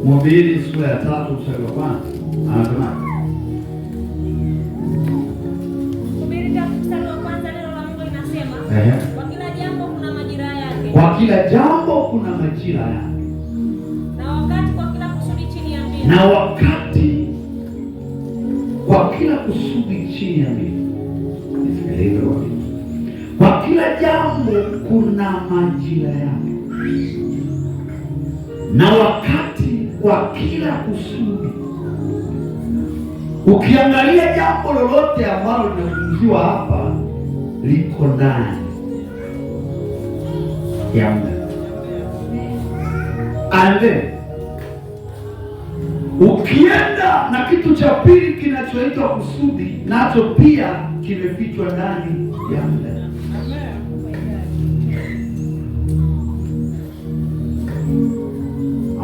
Mhubiri sura ya 3 mstari wa kwanza anasema, Mhubiri 3 mstari wa kwanza, neno la Mungu linasema, kwa kila jambo kuna majira yake. Kwa kila jambo kuna majira yake. Na wakati kwa kila kusudi chini ya mbingu. Na wakati kwa kila kusudi chini ya mbingu. Kwa kila jambo kuna majira yake. Na wakati kwa kila kusudi. Ukiangalia jambo lolote ambalo linazungumziwa hapa liko ndani ya muda. Ande ukienda na kitu cha pili kinachoitwa kusudi, nacho pia kimefichwa ndani ya muda.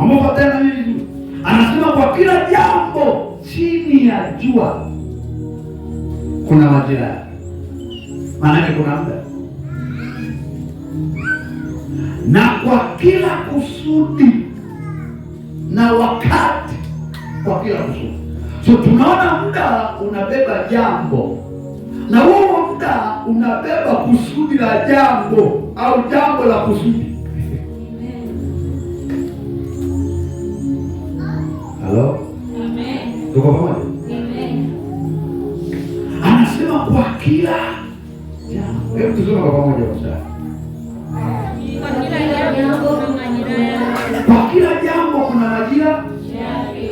Ambapo tena hivi anasema kwa kila jambo chini ya jua kuna majira yake. Maana yake kuna muda. Na kwa kila kusudi na wakati kwa kila kusudi. So tunaona muda unabeba jambo, na huo muda unabeba kusudi la jambo au jambo la kusudi. Halo? Amen. Tuko pamoja? Amen. Anasema kwa kila jambo. Hebu tusome kwa pamoja sasa. Kwa kila jambo kuna majira yake.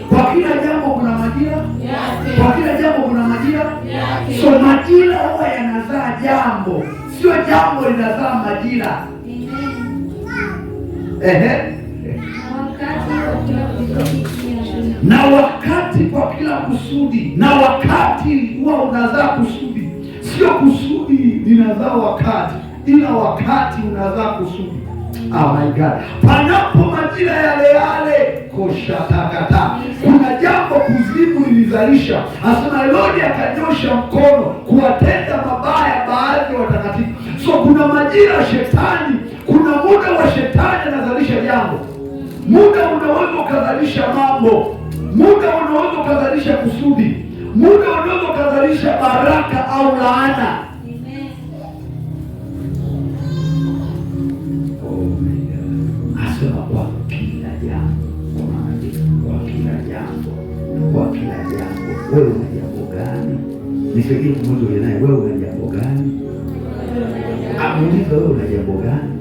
Kwa kila jambo kuna majira yake. Kwa kila jambo kuna majira yake. So majira huwa yanazaa jambo, sio jambo linazaa majira. Na wakati kwa kila kusudi, na wakati huwa unazaa kusudi, sio kusudi linazaa wakati, ila wakati unazaa kusudi. Oh my God. Panapo majira yale yale koshatakata, kuna jambo kuzimu lilizalisha. Asema Herode akanyosha mkono kuwatenda mabaya baadhi ya watakatifu. So kuna majira shetani, kuna muda wa shetani anazalisha jambo. Muda unaweza ukazalisha mambo, muda unaweza ukazalisha kusudi, muda unaweza ukazalisha baraka au laana. Kwa kila jambo, kwa kila jambo, kwa kila jambo. Wewe una jambo gani? Nisaidie mmoja naye, wewe una jambo gani? Amuulize wewe una jambo gani?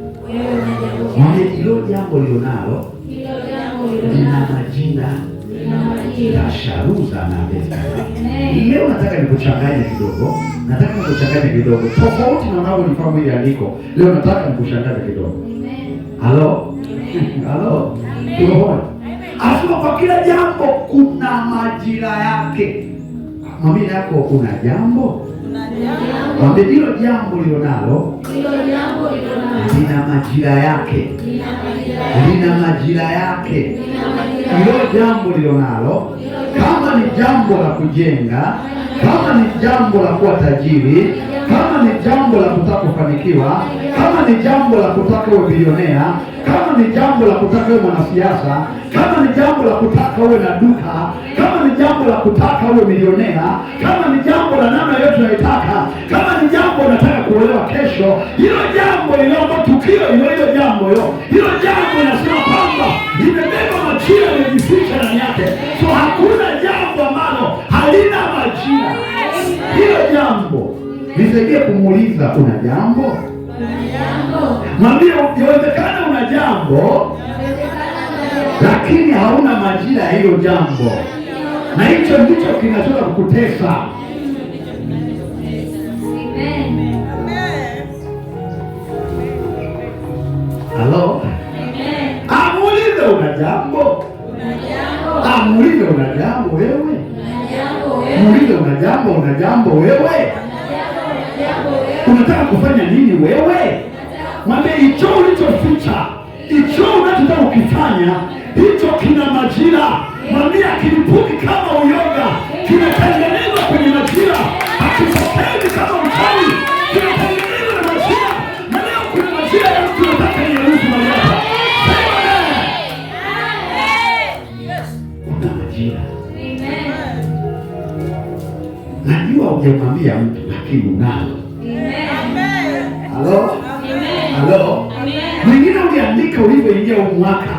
Mwambie hilo jambo lionalo lina majina. Tasharuza na besa. Leo nataka nikuchanganye kidogo. Nataka nikuchanganye kidogo. Tofauti na unavyonifahamu ile andiko. Leo nataka nikuchanganye kidogo. Halo? Halo? Tunaona? Asema kwa kila jambo kuna majira yake. Mwambie yako una jambo? Mwambie hilo jambo lionalo lina majira yake. Lina majira yake. Hilo jambo lionalo, kama ni jambo la kujenga, kama ni jambo la kuwa tajiri, kama ni jambo la kutaka kufanikiwa, kama ni jambo la kutaka uwe bilionea, kama ni jambo la kutaka uwe mwanasiasa, kama ni jambo la kutaka uwe na duka, kama ni jambo la kutaka uwe milionea, kama ni jambo la namna yote unayotaka, kama ni jambo unataka kuolewa kesho, hilo jambo linaomba tukio hilo jambo hilo jambo linasema kwamba limebeba majira yaliyojificha ndani yake. So hakuna jambo ambalo halina majira. Hilo jambo nisaidie kumuuliza, una jambo? Mwambie inawezekana una jambo lakini hauna majira ya hilo jambo, na hicho ndicho kinachoweza kukutesa. Halo? Amuulize una jambo? Amuulize una jambo wewe? Muulize una jambo wewe? Unataka kufanya nini wewe? Mwambie hicho ulichoficha, hicho unachotaka kukifanya, hicho kina majira. Mwambie akilipuki kama uyoga, kimetengenezwa kwenye majira. Akipokeni kama uchawi, kimetengenezwa na majira. Na leo kuna majira ya mtu anataka yerusu majira. majira. Najua hujamwambia mtu lakini unalo. Halo? Halo? Mwingine uliandika ulivyoingia huu mwaka,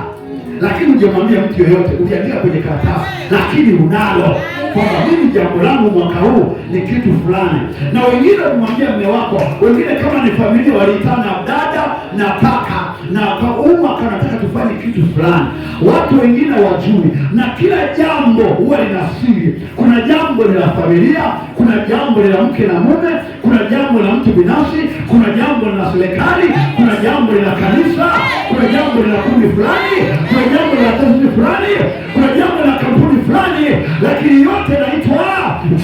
lakini hujamwambia mtu yoyote. Uliandika kwenye karatasi lakini unalo, kwamba mimi jambo langu mwaka huu ni kitu fulani. Na wengine umwambia mume wako, wengine kama ni familia waliitana dada na kaka, na kwa mwaka nataka tufanye kitu fulani. Watu wengine wajui, na kila jambo huwa lina siri. Kuna jambo la familia, kuna jambo la mke na mume, kuna jambo la mtu binafsi, kuna jambo la serikali, kuna jambo la kanisa, kuna jambo la kundi fulani, kuna jambo la taasisi fulani, kuna jambo la kampuni fulani, lakini yote naitwa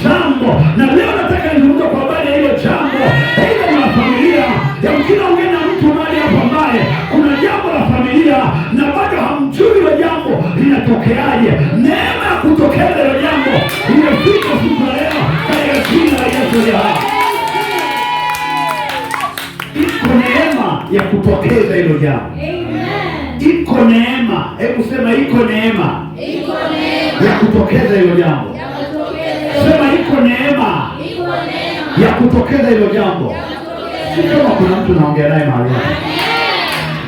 jambo. Na leo nataka nizungumze kwa habari ya hilo jambo, hilo la familia. Yamkini ongea na mtu mali hapa ambaye kuna jambo la familia na bado hamjui hilo jambo linatokeaje. Neema ya kutokeza hilo jambo imefika siku ya leo katika jina la Yesu. Iko neema ya kutokeza hilo jambo. Iko neema, hebu sema iko neema ya kutokeza hilo jambo. Sema iko neema ya kutokeza hilo jambo. Si kama kuna mtu naongea naye mahali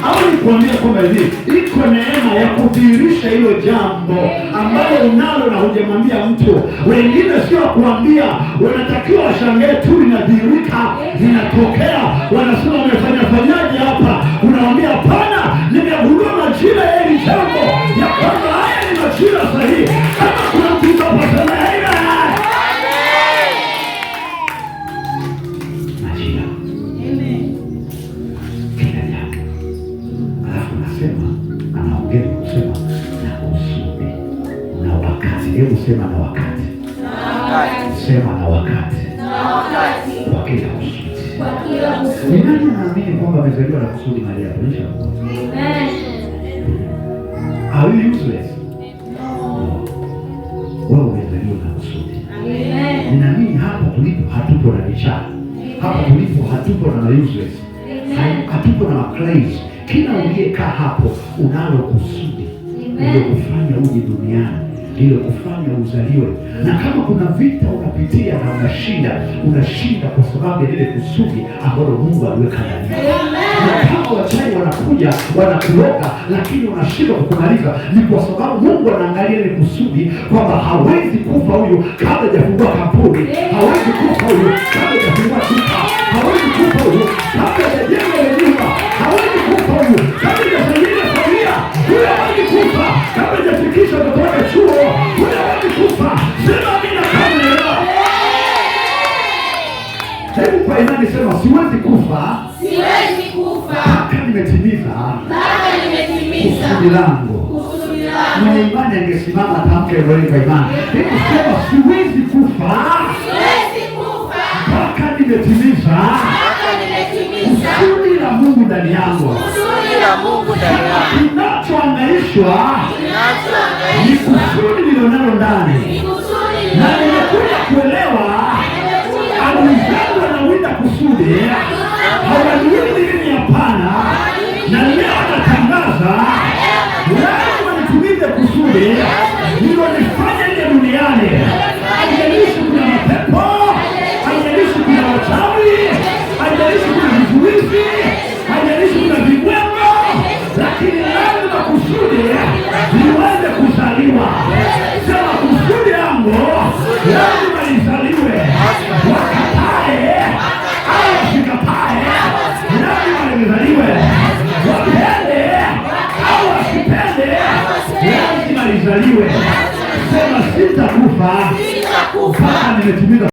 au nikuambia kwamba hivi iko neema ya kudhihirisha hilo jambo ambalo unalo na hujamwambia mtu. Wengine sio kuambia, wanatakiwa washangae tu linadhihirika, linatokea. Wanasema umefanyaje hapa? Unawambia hapana, nimegundua majira ya hili jambo ya kwamba haya ni majira sahihi. Kama kuna mtu hapa sana hebu sema na wakati. Sema na wakati. Kwa kila kusudi. Ni nani anaamini kwamba amezaliwa na kusudi mahali hapa? Are you useless? Wewe umezaliwa na kusudi. Ninaamini hapa tulipo hatupo na biashara. Hapa tulipo hatupo na useless. Hatupo na crazy. Kila uliyekaa hapo unalo kusudi. Ndio kufanya uje duniani, ndio kufanya uzaliwe. Na kama kuna vita unapitia na unashinda kwa sababu ya ile kusudi ambalo Mungu aliweka ndani yako. Na kama wachawi wanakuja wanakuloga, lakini unashindwa kukumaliza, ni kwa sababu Mungu anaangalia ile kusudi kwamba hawezi kufa huyu kabla hajafungua kampuni, hawezi kufa huyu kabla hajafungua duka, hawezi kufa huyu kabla hajajenga nyumba, hawezi kufa huyu kabla hajasaidia familia, huyu hawezi kufa kabla hajafikisha mtoto wake chuo, huyu hawezi kufa. Sema amina kama leo. Hebu kwa imani sema siwezi kufa. Siwezi kufa. Mpaka nimetimiza kusudi langu. Mwenye imani angesimama tamke roho kwa imani. Hebu sema siwezi kufa. Siwezi kufa. Mpaka nimetimiza kusudi la Mungu ndani yangu. Kusudi la Mungu ndani yangu. Kinachoangaishwa ni kusudi lililonalo ndani. Na nimekuja kuelewa adui zangu wanawinda kusudi, hawaniwindi mimi hapana. Na leo natangaza lazima nitumize kusudi nililonifanya ile duniani. Haijalishi kuna mapepo, haijalishi kuna wachawi, haijalishi kuna vizuizi, haijalishi kuna vigwemo, lakini lazima kusudi liweze kuzaliwa. Sema kusudi yangu lazima lizaliwe. Wakatae au wasikatae, lazima lizaliwe. Wapende au wasipende, lazima lizaliwe. Sema sitakufa mpaka nimetimiza